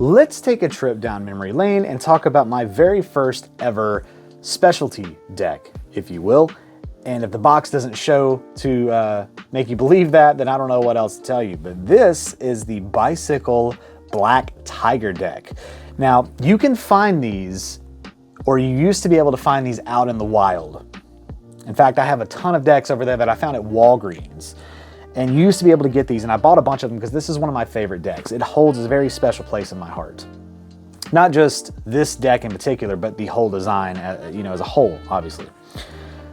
let's take a trip down memory lane and talk about my very first ever specialty deck, if you will. And if the box doesn't show to make you believe that, then I don't know what else to tell you. But this is the Bicycle Black Tiger deck. Now, you can find these, or you used to be able to find these out in the wild. In fact, I have a ton of decks over there that I found at Walgreens. And you used to be able to get these, and I bought a bunch of them because this is one of my favorite decks. It holds a very special place in my heart. Not just this deck in particular, but the whole design, as a whole, obviously.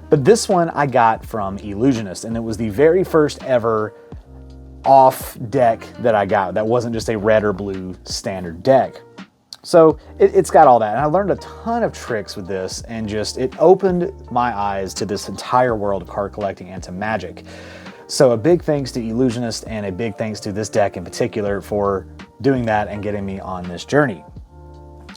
But this one I got from Ellusionist, and it was the very first ever off deck that I got. That wasn't just a red or blue standard deck. So it's got all that, and I learned a ton of tricks with this, and it opened my eyes to this entire world of card collecting and to Magic. So a big thanks to Ellusionist, and a big thanks to this deck in particular for doing that and getting me on this journey.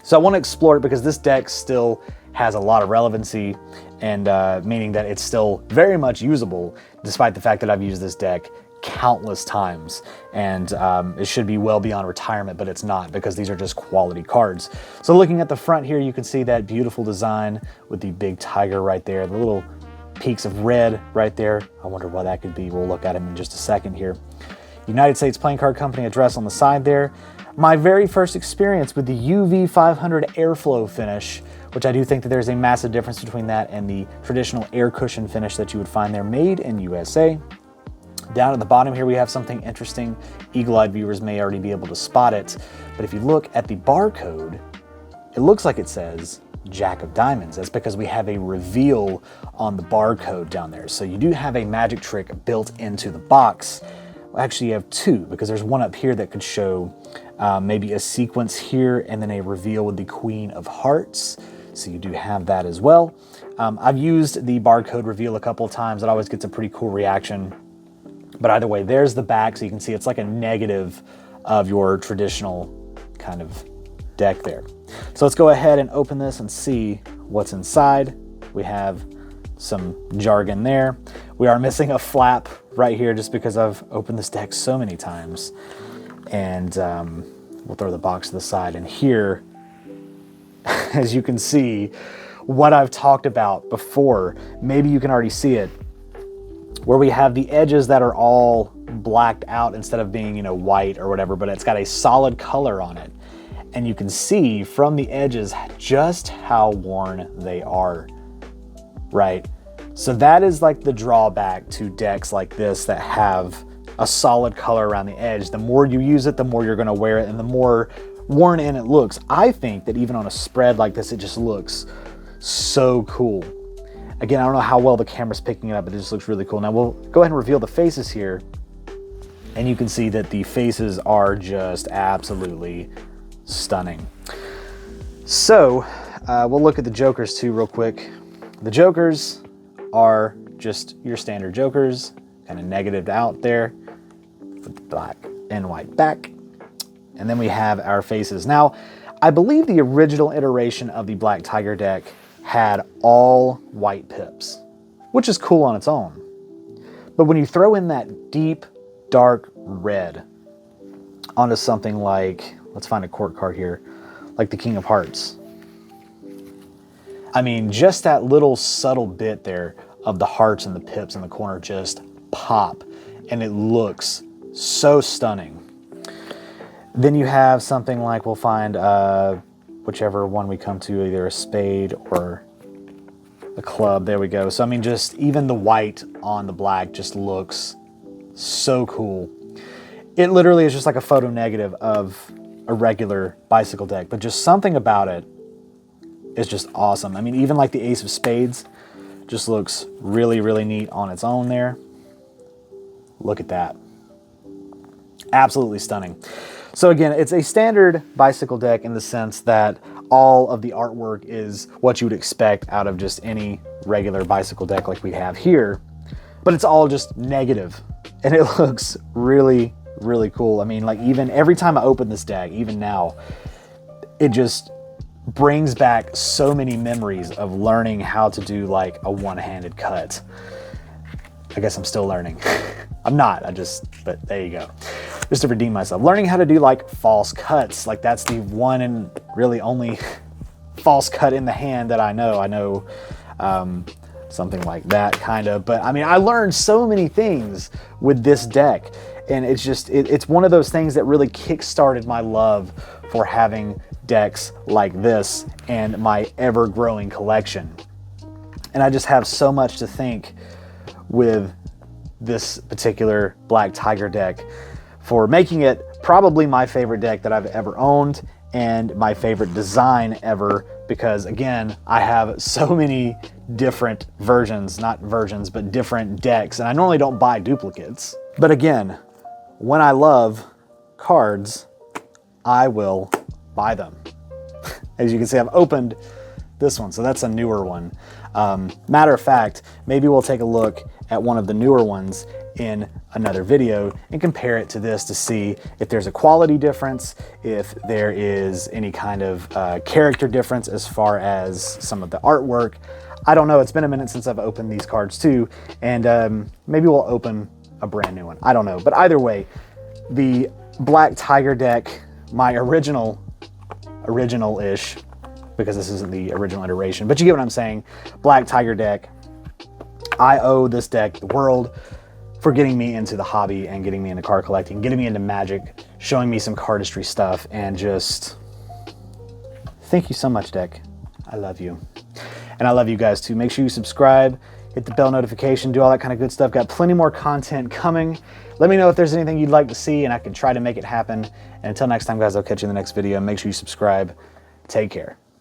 So I want to explore it because this deck still has a lot of relevancy, and meaning that it's still very much usable, despite the fact that I've used this deck countless times, and it should be well beyond retirement, but it's not, because these are just quality cards. So looking at the front here, you can see that beautiful design with the big tiger right there, the little peaks of red right there. I wonder what that could be. We'll look at them in just a second here. United States Playing Card Company address on the side there. My very first experience with the UV 500 Airflow finish, which I do think that there's a massive difference between that and the traditional air cushion finish that you would find there, made in USA. Down at the bottom here, we have something interesting. Eagle-eyed viewers may already be able to spot it, but if you look at the barcode, it looks like it says Jack of Diamonds. That's because we have a reveal on the barcode down there. So you do have a magic trick built into the box. Well, actually, you have two, because there's one up here that could show maybe a sequence here and then a reveal with the Queen of Hearts. So you do have that as well. I've used the barcode reveal a couple of times. It always gets a pretty cool reaction. But either way, there's the back, so you can see it's like a negative of your traditional kind of deck there. So let's go ahead and open this and see what's inside. We have some jargon there. We are missing a flap right here just because I've opened this deck so many times. And we'll throw the box to the side. And here, as you can see, what I've talked about before, maybe you can already see it, where we have the edges that are all blacked out instead of being, white or whatever, but it's got a solid color on it. And you can see from the edges just how worn they are, right? So that is like the drawback to decks like this that have a solid color around the edge. The more you use it, the more you're gonna wear it, and the more worn in it looks. I think that even on a spread like this, it just looks so cool. Again, I don't know how well the camera's picking it up, but it just looks really cool. Now we'll go ahead and reveal the faces here, and you can see that the faces are just absolutely stunning. So we'll look at the Jokers too real quick. The Jokers are just your standard Jokers, kind of negatived out there with the black and white back. And then we have our faces. Now, I believe the original iteration of the Black Tiger deck had all white pips, which is cool on its own. But when you throw in that deep, dark red onto something like, let's find a court card here, like the King of Hearts. I mean, just that little subtle bit there of the hearts and the pips in the corner just pop, and it looks so stunning. Then you have something like, we'll find whichever one we come to, either a spade or a club. There we go. So I mean, just even the white on the black just looks so cool. It literally is just like a photo negative of a regular bicycle deck, but just something about it is just awesome. I mean, even like the Ace of Spades just looks really, really neat on its own there. Look at that. Absolutely stunning. So again, it's a standard bicycle deck in the sense that all of the artwork is what you would expect out of just any regular bicycle deck like we have here, but it's all just negative, and it looks really, really cool. I mean, like even every time I open this deck, even now, it just brings back so many memories of learning how to do like a one-handed cut. I guess I'm still learning. I'm not, but there you go. just to redeem myself. Learning how to do like false cuts, like that's the one and really only false cut in the hand that I know. I know something like that kind of, but I mean, I learned so many things with this deck, and it's just, it's one of those things that really kick-started my love for having decks like this and my ever-growing collection. And I just have so much to thank with this particular Black Tiger deck for making it probably my favorite deck that I've ever owned and my favorite design ever, because again, I have so many different versions, not versions, but different decks, and I normally don't buy duplicates. But again, when I love cards, I will buy them. As you can see, I've opened this one, so that's a newer one. Matter of fact, maybe we'll take a look at one of the newer ones in another video and compare it to this to see if there's a quality difference, if there is any kind of character difference as far as some of the artwork. I don't know, it's been a minute since I've opened these cards too, and maybe we'll open a brand new one. I don't know, but either way, the Black Tiger deck, my original-ish, because this isn't the original iteration, but you get what I'm saying, Black Tiger deck, I owe this deck the world for getting me into the hobby and getting me into card collecting, getting me into Magic, showing me some cardistry stuff, and just thank you so much, deck. I love you. And I love you guys too. Make sure you subscribe, hit the bell notification, do all that kind of good stuff. Got plenty more content coming. Let me know if there's anything you'd like to see and I can try to make it happen. And until next time, guys, I'll catch you in the next video. Make sure you subscribe. Take care.